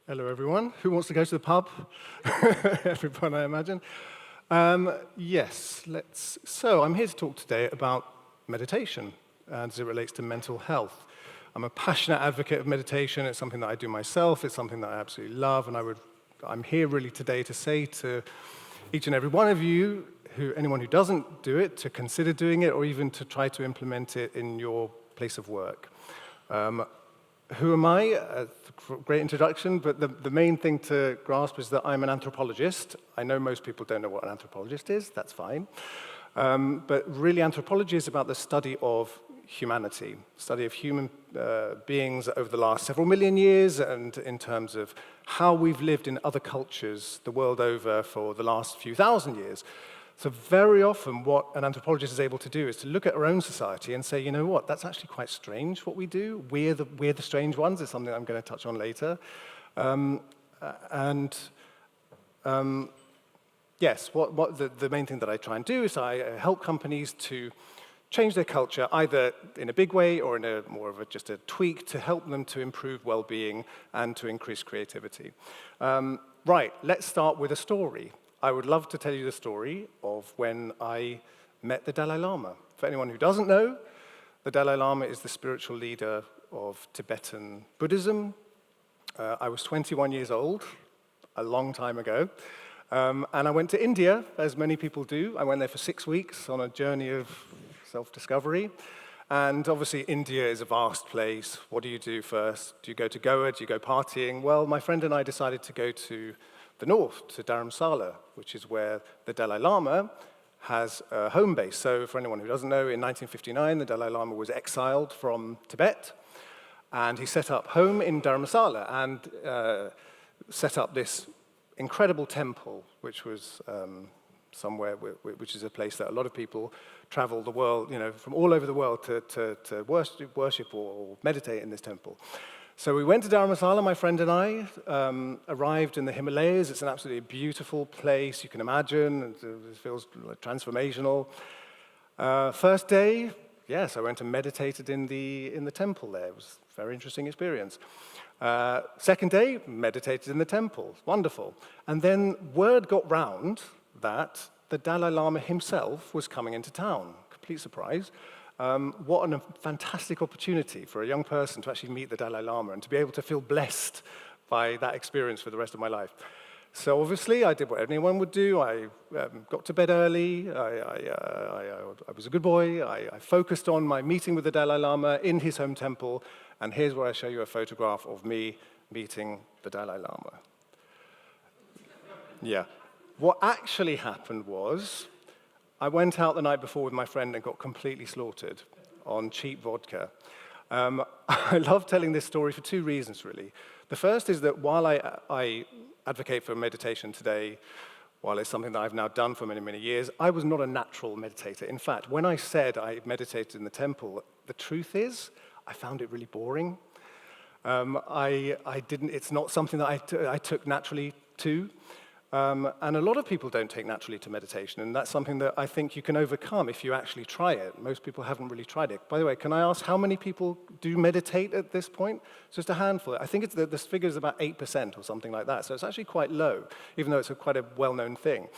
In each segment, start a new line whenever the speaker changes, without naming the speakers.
Hello, everyone. Who wants to go to the pub? Everyone, I imagine. Yes, So I'm here to talk today about meditation as it relates to mental health. I'm a passionate advocate of meditation. It's something that I do myself. It's something that I absolutely love, and I'm here really today to say to each and every one of you, anyone who doesn't do it, to consider doing it, or even to try to implement it in your place of work. Who am I? Great introduction, but the main thing to grasp is that I'm an anthropologist. I know most people don't know what an anthropologist is. That's fine. But really, anthropology is about the study of humanity, study of human beings over the last several million years, and in terms of how we've lived in other cultures the world over for the last few thousand years. So very often what an anthropologist is able to do is to look at our own society and say, you know what, that's actually quite strange what we do. We're the strange ones. It's something I'm going to touch on later. Yes, the main thing that I try and do is I help companies to change their culture, either in a big way or in a more of just a tweak to help them to improve well-being and to increase creativity. Right, let's start with a story. I would love to tell you the story of when I met the Dalai Lama. For anyone who doesn't know, the Dalai Lama is the spiritual leader of Tibetan Buddhism. I was 21 years old, a long time ago, and I went to India, as many people do. I went there for 6 weeks on a journey of self-discovery. And obviously, India is a vast place. What do you do first? Do you go to Goa? Do you go partying? Well, my friend and I decided to go to the north, to Dharamsala, which is where the Dalai Lama has a home base. So for anyone who doesn't know, in 1959, the Dalai Lama was exiled from Tibet, and he set up home in Dharamsala and set up this incredible temple, which was somewhere, which is a place that a lot of people travel the world, from all over the world to worship or meditate in this temple. So we went to Dharamsala, my friend and I, arrived in the Himalayas. It's an absolutely beautiful place, you can imagine. It feels transformational. First day, yes, I went and meditated in the temple there. It was a very interesting experience. Second day, meditated in the temple. Wonderful. And then word got round that the Dalai Lama himself was coming into town. Complete surprise. What a fantastic opportunity for a young person to actually meet the Dalai Lama and to be able to feel blessed by that experience for the rest of my life. So obviously, I did what anyone would do. I got to bed early. I was a good boy. I focused on my meeting with the Dalai Lama in his home temple. And here's where I show you a photograph of me meeting the Dalai Lama. Yeah. What actually happened was, I went out the night before with my friend and got completely slaughtered on cheap vodka. I love telling this story for two reasons, really. The first is that while I advocate for meditation today, while it's something that I've now done for many, many years, I was not a natural meditator. In fact, when I said I meditated in the temple, the truth is, I found it really boring. It's not something that I took naturally to. And a lot of people don't take naturally to meditation, and that's something that I think you can overcome if you actually try it. Most people haven't really tried it. By the way, can I ask how many people do meditate at this point? It's just a handful. I think this figure is about 8% or something like that, so it's actually quite low, even though it's quite a well-known thing.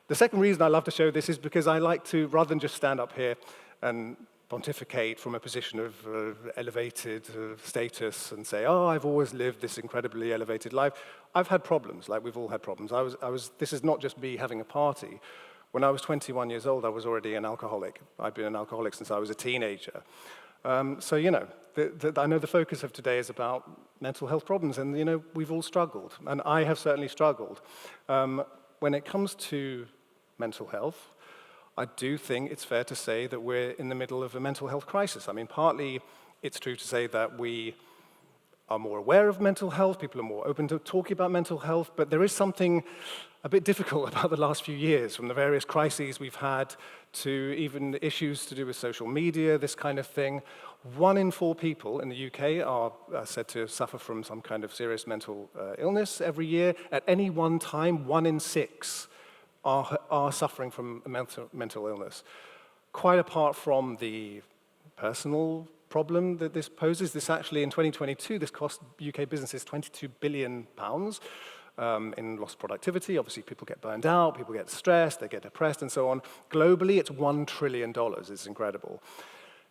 The second reason I love to show this is because I like to, rather than just stand up here and pontificate from a position of elevated status and say, oh, I've always lived this incredibly elevated life. I've had problems, like we've all had problems. This is not just me having a party. When I was 21 years old, I was already an alcoholic. I've been an alcoholic since I was a teenager. I know the focus of today is about mental health problems, and we've all struggled, and I have certainly struggled. When it comes to mental health, I do think it's fair to say that we're in the middle of a mental health crisis. I mean, partly it's true to say that we are more aware of mental health, people are more open to talking about mental health, but there is something a bit difficult about the last few years, from the various crises we've had to even issues to do with social media, this kind of thing. 1 in 4 people in the UK are said to suffer from some kind of serious mental illness every year. At any one time, 1 in 6 are suffering from mental illness. Quite apart from the personal problem that this poses. This actually, in 2022, this cost UK businesses £22 billion in lost productivity. Obviously, people get burned out, people get stressed, they get depressed, and so on. Globally, it's $1 trillion. It's incredible.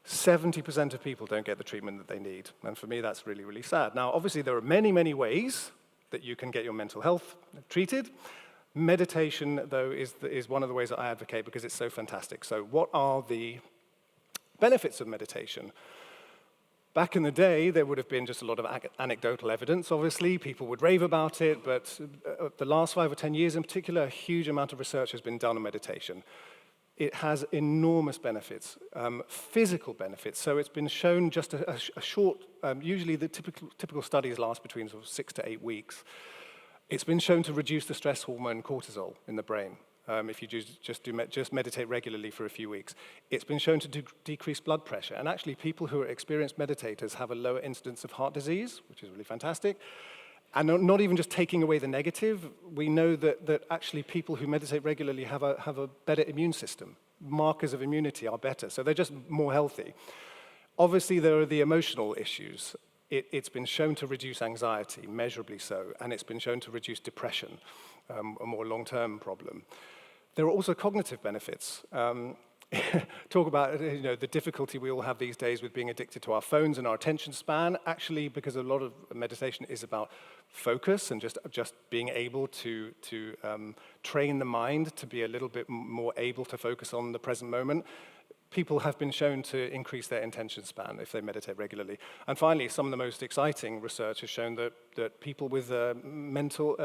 70% of people don't get the treatment that they need. And for me, that's really, really sad. Now, obviously, there are many, many ways that you can get your mental health treated. Meditation, though, is one of the ways that I advocate because it's so fantastic. So what are the benefits of meditation? Back in the day, there would have been just a lot of anecdotal evidence, obviously. People would rave about it, but the last 5 or 10 years in particular, a huge amount of research has been done on meditation. It has enormous benefits, physical benefits. So it's been shown just a short, usually the typical studies last between sort of 6 to 8 weeks. It's been shown to reduce the stress hormone cortisol in the brain. If you just meditate regularly for a few weeks. It's been shown to decrease blood pressure. And actually, people who are experienced meditators have a lower incidence of heart disease, which is really fantastic. And not even just taking away the negative, we know that actually people who meditate regularly have a better immune system. Markers of immunity are better, so they're just more healthy. Obviously, there are the emotional issues. It's been shown to reduce anxiety, measurably so, and it's been shown to reduce depression, a more long-term problem. There are also cognitive benefits. Talk about the difficulty we all have these days with being addicted to our phones and our attention span. Actually, because a lot of meditation is about focus and just being able to train the mind to be a little bit more able to focus on the present moment. People have been shown to increase their attention span if they meditate regularly. And finally, some of the most exciting research has shown that people with mental,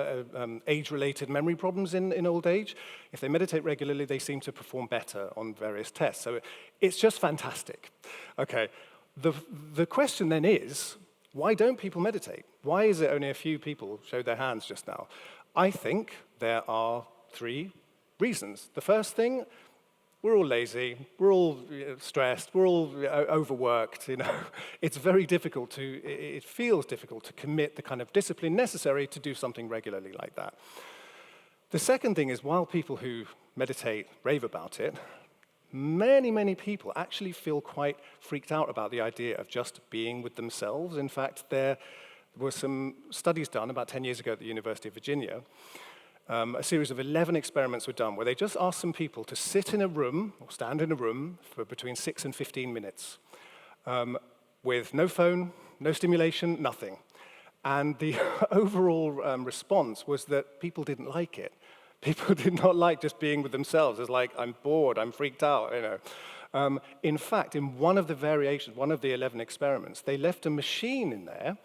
age-related memory problems in old age, if they meditate regularly, they seem to perform better on various tests. So it's just fantastic. Okay, the question then is, why don't people meditate? Why is it only a few people showed their hands just now? I think there are 3 reasons. The first thing, we're all lazy, we're all stressed, we're all overworked, It's very difficult it feels difficult to commit the kind of discipline necessary to do something regularly like that. The second thing is, while people who meditate rave about it, many, many people actually feel quite freaked out about the idea of just being with themselves. In fact, there were some studies done about 10 years ago at the University of Virginia. A series of 11 experiments were done where they just asked some people to sit in a room or stand in a room for between 6 and 15 minutes with no phone, no stimulation, nothing. And the overall response was that people didn't like it. People did not like just being with themselves. It's like, I'm bored, I'm freaked out, In fact, in one of the variations, one of the 11 experiments, they left a machine in there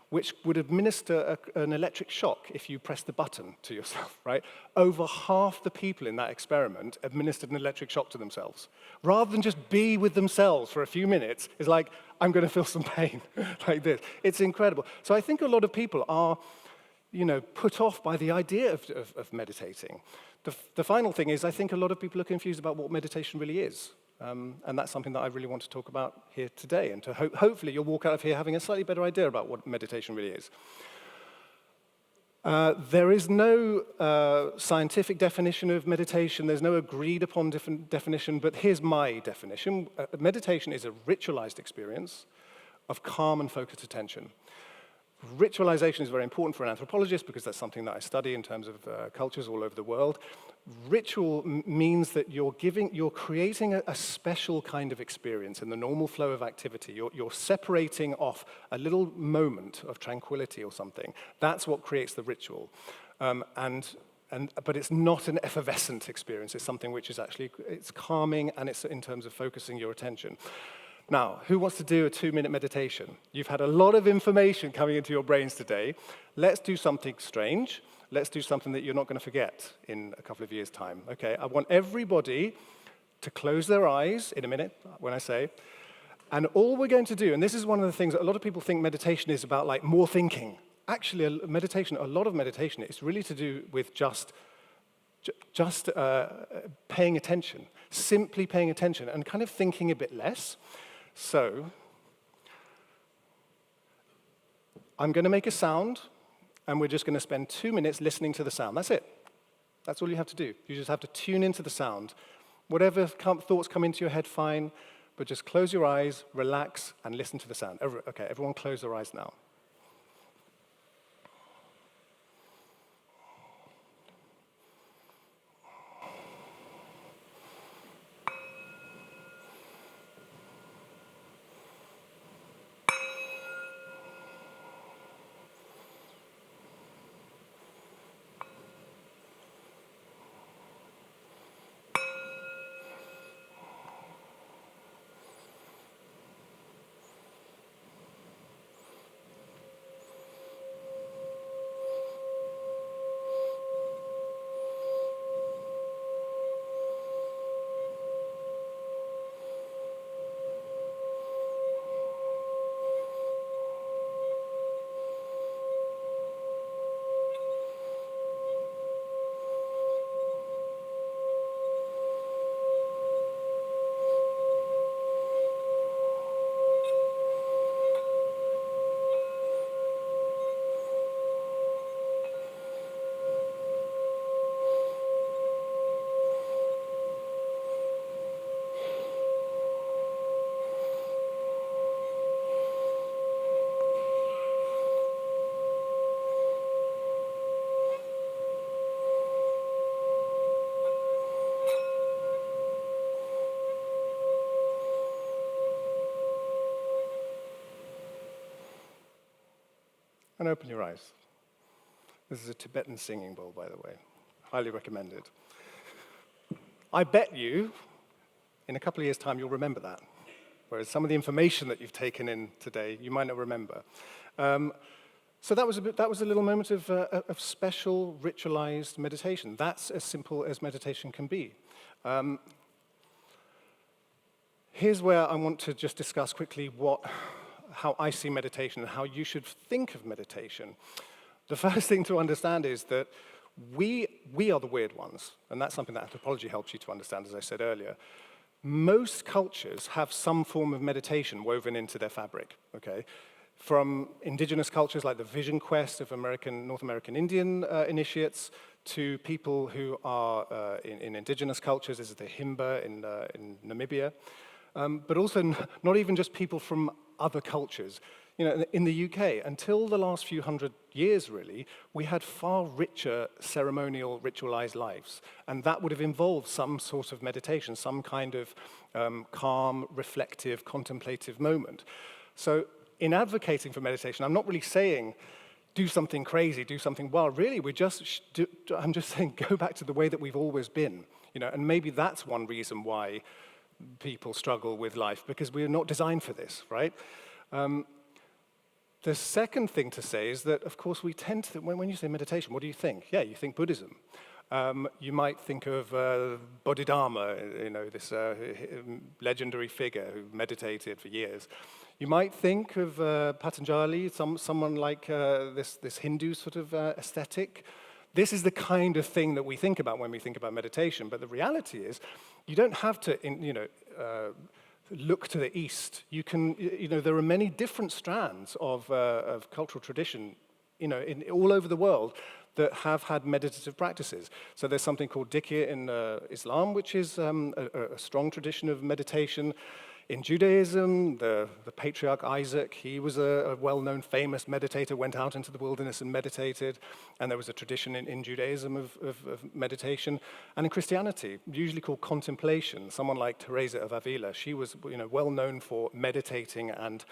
which would administer an electric shock if you press the button to yourself, right? Over half the people in that experiment administered an electric shock to themselves. Rather than just be with themselves for a few minutes, it's like, I'm going to feel some pain, like this. It's incredible. So I think a lot of people are, put off by the idea of meditating. The final thing is, I think a lot of people are confused about what meditation really is. And that's something that I really want to talk about here today, and to hopefully you'll walk out of here having a slightly better idea about what meditation really is. There is no scientific definition of meditation. There's no agreed upon definition, but here's my definition. Meditation is a ritualized experience of calm and focused attention. Ritualization is very important for an anthropologist because that's something that I study in terms of cultures all over the world. Ritual means that you're creating a special kind of experience in the normal flow of activity. You're separating off a little moment of tranquility or something. That's what creates the ritual. But it's not an effervescent experience. It's something which is actually, it's calming, and it's in terms of focusing your attention. Now, who wants to do a 2-minute meditation? You've had a lot of information coming into your brains today. Let's do something strange. Let's do something that you're not going to forget in a couple of years' time. Okay, I want everybody to close their eyes in a minute, when I say, and all we're going to do, and this is one of the things that a lot of people think meditation is about, like more thinking. Actually, a lot of meditation is really to do with just paying attention, simply paying attention, and kind of thinking a bit less. So, I'm going to make a sound, and we're just going to spend 2 minutes listening to the sound. That's it. That's all you have to do. You just have to tune into the sound. Whatever thoughts come into your head, fine. but just close your eyes, relax, and listen to the sound. Okay, everyone close their eyes now. And open your eyes. This is a Tibetan singing bowl, by the way. Highly recommended. I bet you, in a couple of years' time, you'll remember that. Whereas some of the information that you've taken in today, you might not remember. So that was a little moment of special, ritualized meditation. That's as simple as meditation can be. Here's where I want to just discuss quickly how I see meditation and how you should think of meditation. The first thing to understand is that we are the weird ones, and that's something that anthropology helps you to understand, as I said earlier. Most cultures have some form of meditation woven into their fabric, okay? From indigenous cultures like the Vision Quest of North American Indian initiates to people who are in indigenous cultures, this is the Himba in Namibia, but also not even just people from other cultures. You know, in the UK, until the last few hundred years, really, we had far richer ceremonial, ritualized lives. And that would have involved some sort of meditation, some kind of calm, reflective, contemplative moment. So in advocating for meditation, I'm not really saying do something crazy, do something wild. Really, I'm just saying go back to the way that we've always been. You know, and maybe that's one reason why people struggle with life, because we're not designed for this, right? The second thing to say is that, of course, we tend to, when you say meditation, what do you think? Yeah, you think Buddhism. You might think of Bodhidharma, you know, this legendary figure who meditated for years. You might think of Patanjali, someone like this Hindu sort of aesthetic. This is the kind of thing that we think about when we think about meditation. But the reality is, you don't have to, look to the East. You can, there are many different strands of cultural tradition, all over the world that have had meditative practices. So there's something called dhikr in Islam, which is a strong tradition of meditation. In Judaism, the patriarch Isaac, he was a well-known, famous meditator, went out into the wilderness and meditated, and there was a tradition in Judaism of meditation. And in Christianity, usually called contemplation, someone like Teresa of Avila, she was well-known for meditating and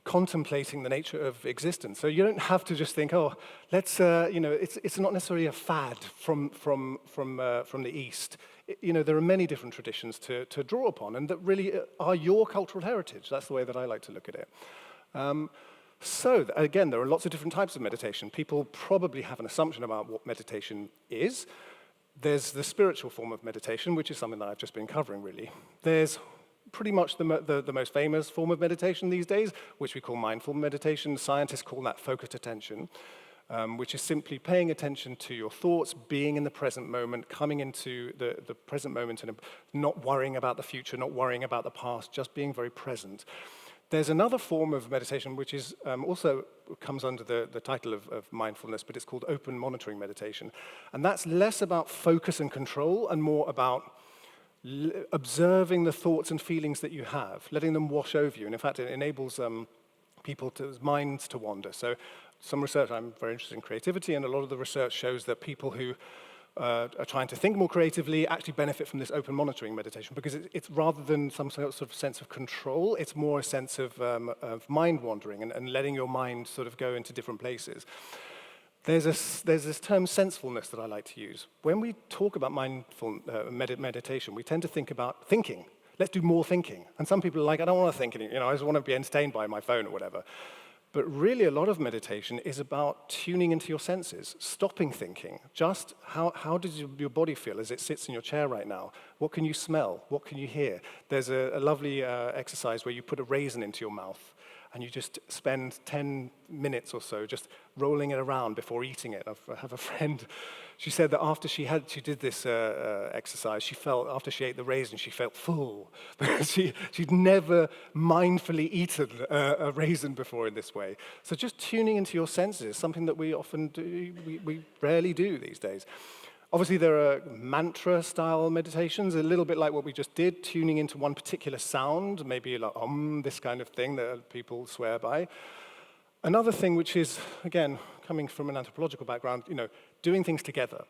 contemplating the nature of existence. So you don't have to just think, oh, let's, it's not necessarily a fad from the East. There are many different traditions to draw upon, and that really are your cultural heritage. That's the way that I like to look at it. So again, there are lots of different types of meditation. People probably have an assumption about what meditation is. There's the spiritual form of meditation, which is something that I've just been covering, really. There's pretty much the most famous form of meditation these days, which we call mindful meditation. Scientists call that focused attention, which is simply paying attention to your thoughts, being in the present moment, coming into the present moment, and not worrying about the future, not worrying about the past, just being very present. There's another form of meditation which is also comes under the title of mindfulness, but it's called open monitoring meditation. And that's less about focus and control and more about observing the thoughts and feelings that you have, letting them wash over you. And in fact, it enables people's minds to wander. So some research, I'm very interested in creativity, and a lot of the research shows that people who are trying to think more creatively actually benefit from this open monitoring meditation, because it's rather than some sort of sense of control, it's more a sense of mind wandering and letting your mind sort of go into different places. There's this term sensefulness that I like to use. When we talk about mindful meditation, we tend to think about thinking. Let's do more thinking. And some people are like, I don't want to think any, I just want to be entertained by my phone or whatever. But really, a lot of meditation is about tuning into your senses, stopping thinking. Just how does your body feel as it sits in your chair right now? What can you smell? What can you hear? There's a lovely exercise where you put a raisin into your mouth, and you just spend 10 minutes or so just rolling it around before eating it. I have a friend, she said that after she did this exercise, after she ate the raisin, she felt full. She'd never mindfully eaten a raisin before in this way. So just tuning into your senses is something that we often do, we rarely do these days. Obviously, there are mantra-style meditations, a little bit like what we just did, tuning into one particular sound, maybe like this kind of thing that people swear by. Another thing, which is, again, coming from an anthropological background, doing things together.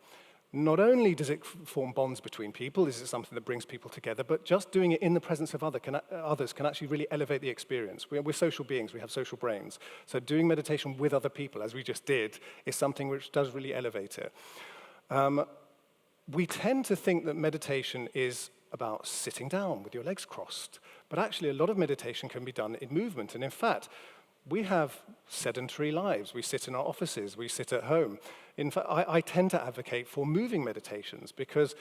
Not only does it form bonds between people, is it something that brings people together, but just doing it in the presence of others can actually really elevate the experience. We're social beings, we have social brains. So doing meditation with other people, as we just did, is something which does really elevate it. We tend to think that meditation is about sitting down with your legs crossed, but actually a lot of meditation can be done in movement. And in fact, we have sedentary lives. We sit in our offices, we sit at home. In fact, I tend to advocate for moving meditations because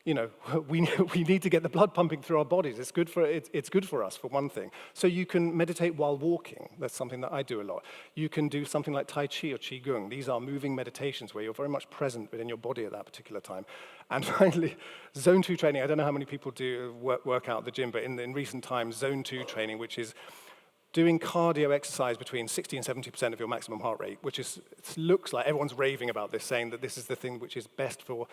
we need to get the blood pumping through our bodies. It's good for us, for one thing. So you can meditate while walking. That's something that I do a lot. You can do something like Tai Chi or Qigong. These are moving meditations where you're very much present within your body at that particular time. And finally, Zone 2 training. I don't know how many people do work out at the gym, but in recent times, Zone 2 training, which is doing cardio exercise between 60 and 70% of your maximum heart rate, which looks like everyone's raving about this, saying that this is the thing which is best for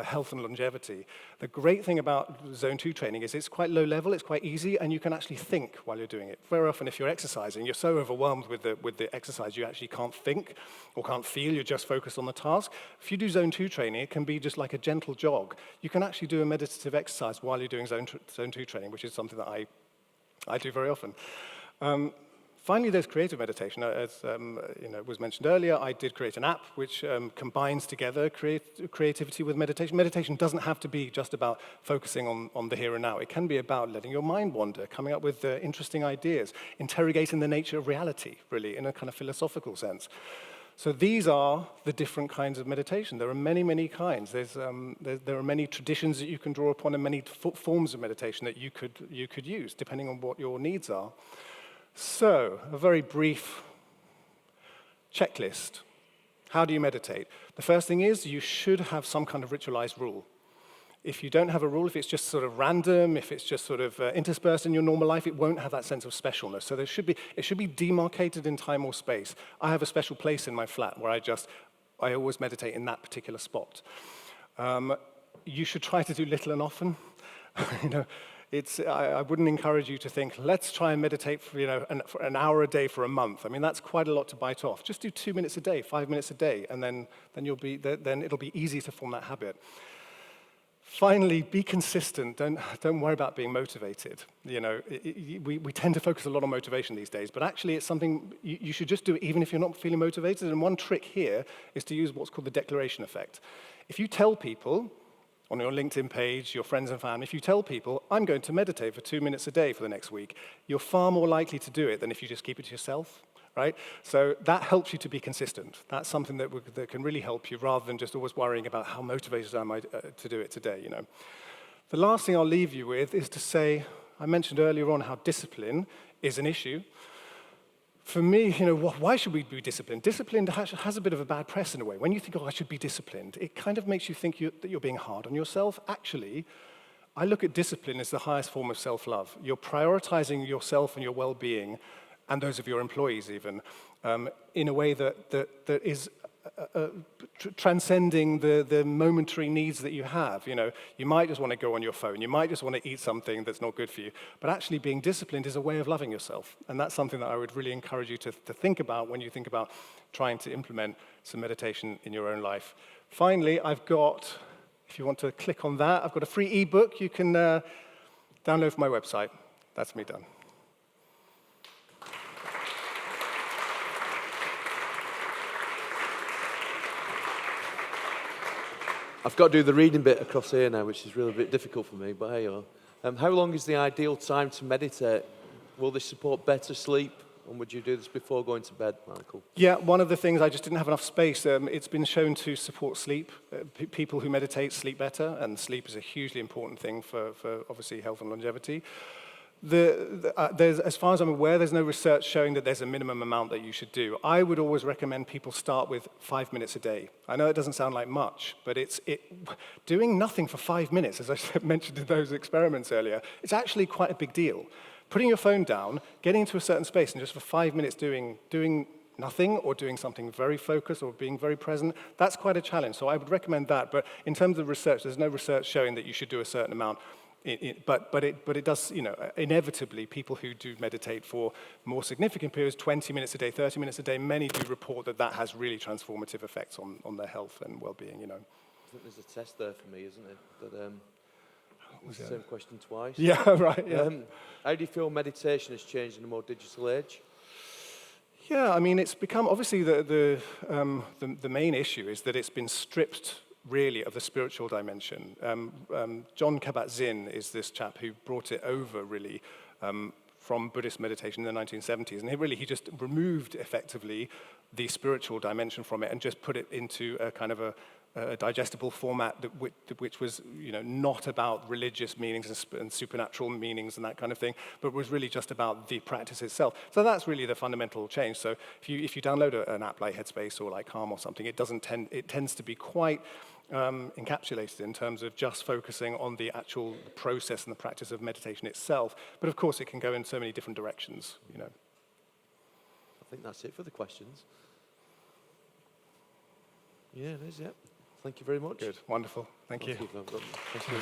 health and longevity. The great thing about Zone 2 training is it's quite low level, it's quite easy, and you can actually think while you're doing it. Very often if you're exercising, you're so overwhelmed with the exercise, you actually can't think or can't feel, you're just focused on the task. If you do Zone 2 training, it can be just like a gentle jog. You can actually do a meditative exercise while you're doing Zone 2 training, which is something that I do very often. Finally, there's creative meditation. As was mentioned earlier, I did create an app which combines together creativity with meditation. Meditation doesn't have to be just about focusing on the here and now. It can be about letting your mind wander, coming up with interesting ideas, interrogating the nature of reality, really, in a kind of philosophical sense. So these are the different kinds of meditation. There are many, many kinds. There are many traditions that you can draw upon and many forms of meditation that you could use, depending on what your needs are. So, a very brief checklist. How do you meditate? The first thing is you should have some kind of ritualized rule. If you don't have a rule, if it's just sort of random, if it's just sort of interspersed in your normal life, it won't have that sense of specialness. So it should be demarcated in time or space. I have a special place in my flat where I always meditate in that particular spot. You should try to do little and often. I wouldn't encourage you to think, let's try and meditate for an hour a day for a month. I mean, that's quite a lot to bite off. Just do 2 minutes a day, 5 minutes a day, and then it'll be easy to form that habit. Finally, be consistent. Don't worry about being motivated. We tend to focus a lot on motivation these days, but actually it's something you should just do even if you're not feeling motivated. And one trick here is to use what's called the declaration effect. If you tell people on your LinkedIn page, your friends and family, if you tell people, I'm going to meditate for 2 minutes a day for the next week, you're far more likely to do it than if you just keep it to yourself, right? So that helps you to be consistent. That's something that can really help you rather than just always worrying about how motivated am I to do it today, The last thing I'll leave you with is to say, I mentioned earlier on how discipline is an issue. For me, why should we be disciplined? Discipline has a bit of a bad press in a way. When you think, I should be disciplined, it kind of makes you think that you're being hard on yourself. Actually, I look at discipline as the highest form of self-love. You're prioritizing yourself and your well-being, and those of your employees even, in a way that is transcending the momentary needs that you have. You know, you might just want to go on your phone, you might just want to eat something that's not good for you, but actually being disciplined is a way of loving yourself. And that's something that I would really encourage you to think about when you think about trying to implement some meditation in your own life. Finally, I've got, if you want to click on that, I've got a free ebook you can download from my website. That's me done.
I've got to do the reading bit across here now, which is really a bit difficult for me, but hey, how long is the ideal time to meditate? Will this support better sleep? And would you do this before going to bed, Michael?
Yeah, one of the things, I just didn't have enough space. It's been shown to support sleep. People who meditate sleep better, and sleep is a hugely important thing for obviously health and longevity. As far as I'm aware, there's no research showing that there's a minimum amount that you should do. I would always recommend people start with 5 minutes a day. I know it doesn't sound like much, but doing nothing for 5 minutes, as I mentioned in those experiments earlier, it's actually quite a big deal. Putting your phone down, getting into a certain space, and just for 5 minutes doing nothing or doing something very focused or being very present, that's quite a challenge. So I would recommend that. But in terms of research, there's no research showing that you should do a certain amount. But it does, you know, inevitably, people who do meditate for more significant periods, 20 minutes a day, 30 minutes a day, many do report that has really transformative effects on their health and well-being, you know.
I think there's a test there for me, isn't it? That, it's the same question twice.
Yeah, right, yeah.
How do you feel meditation has changed in a more digital age?
Yeah, I mean, it's become, obviously, the main issue is that it's been stripped really of the spiritual dimension. John Kabat-Zinn is this chap who brought it over really from Buddhist meditation in the 1970s, and he just removed effectively the spiritual dimension from it and just put it into a kind of a digestible format which was, you know, not about religious meanings and supernatural meanings and that kind of thing, but was really just about the practice itself. So that's really the fundamental change. So if you download an app like Headspace or like Calm or something, it tends to be quite encapsulated in terms of just focusing on the actual process and the practice of meditation itself. But of course, it can go in so many different directions, you know.
I think that's it for the questions. Yeah, it is, yeah. Thank you very much.
Good, wonderful. Thank you.
Thank you.